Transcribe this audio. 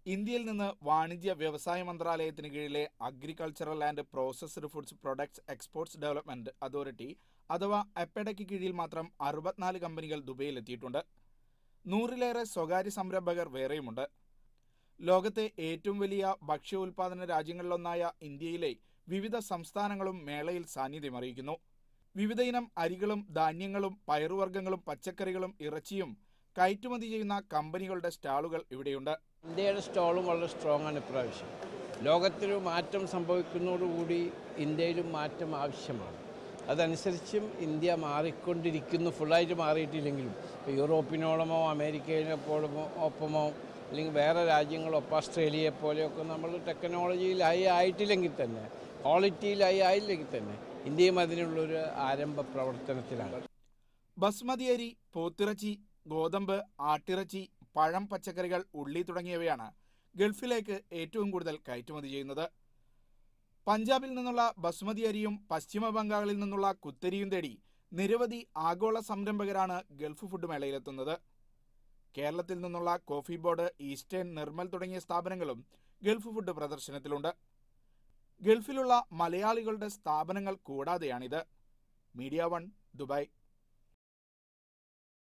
ഇന്ത്യയിൽ നിന്ന് വാണിജ്യ വ്യവസായ മന്ത്രാലയത്തിന് കീഴിലെ agricultural and processed foods products exports development authority അഥവാ അപ്പെഡയ്ക്ക് കീഴിൽ മാത്രം 64 കമ്പനികൾ ദുബൈയിലെത്തിയിട്ടുണ്ട്. 100-ലേറെ സ്വകാര്യ സംരംഭകർ വേറെയുമുണ്ട്. ലോകത്തെ ഏറ്റവും വലിയ ഭക്ഷ്യോൽപാദന രാജ്യങ്ങളിലൊന്നായ ഇന്ത്യയിലെ വിവിധ സംസ്ഥാനങ്ങളും മേളയിൽ സാന്നിധ്യമറിയിക്കുന്നു. വിവിധയിനം അരികളും ധാന്യങ്ങളും പയറുവർഗ്ഗങ്ങളും പച്ചക്കറികളും ഇറച്ചിയും കയറ്റുമതി ചെയ്യുന്ന കമ്പനികളുടെ സ്റ്റാളുകൾ ഇവിടെയുണ്ട്. ഇന്ത്യയുടെ സ്റ്റോളും വളരെ സ്ട്രോങ് ആണ് ഇപ്രാവശ്യം. ലോകത്തിലൊരു മാറ്റം സംഭവിക്കുന്നതോടുകൂടി ഇന്ത്യയിലും മാറ്റം ആവശ്യമാണ്. അതനുസരിച്ചും ഇന്ത്യ മാറിക്കൊണ്ടിരിക്കുന്നു. ഫുള്ളായിട്ട് മാറിയിട്ടില്ലെങ്കിലും യൂറോപ്പിനോളമോ അമേരിക്കയിലെപ്പോഴുമോ ഒപ്പമോ അല്ലെങ്കിൽ വേറെ രാജ്യങ്ങളൊപ്പം ഓസ്ട്രേലിയയെപ്പോലെയൊക്കെ നമ്മൾ ടെക്നോളജിയിലായി ആയിട്ടില്ലെങ്കിൽ തന്നെ ക്വാളിറ്റിയിലായി ആയില്ലെങ്കിൽ തന്നെ ഇന്ത്യയും അതിനുള്ളൊരു ആരംഭ പ്രവർത്തനത്തിലാണ്. ബസ്മതി അരി, പോത്തിറച്ചി, ഗോതമ്പ്, ആട്ടിറച്ചി, പഴം, പച്ചക്കറികൾ, ഉള്ളി തുടങ്ങിയവയാണ് ഗൾഫിലേക്ക് ഏറ്റവും കൂടുതൽ കയറ്റുമതി ചെയ്യുന്നത്. പഞ്ചാബിൽ നിന്നുള്ള ബസ്മതി അരിയും പശ്ചിമ ബംഗാളിൽ നിന്നുള്ള കുത്തരിയും തേടി നിരവധി ആഗോള സംരംഭകരാണ് ഗൾഫ് ഫുഡ് മേളയിലെത്തുന്നത്. കേരളത്തിൽ നിന്നുള്ള കോഫി ബോർഡ്, ഈസ്റ്റേൺ, നിർമ്മൽ തുടങ്ങിയ സ്ഥാപനങ്ങളും ഗൾഫ് ഫുഡ് പ്രദർശനത്തിലുണ്ട്. ഗൾഫിലുള്ള മലയാളികളുടെ സ്ഥാപനങ്ങൾ കൂടാതെയാണിത്. Media 1, Dubai.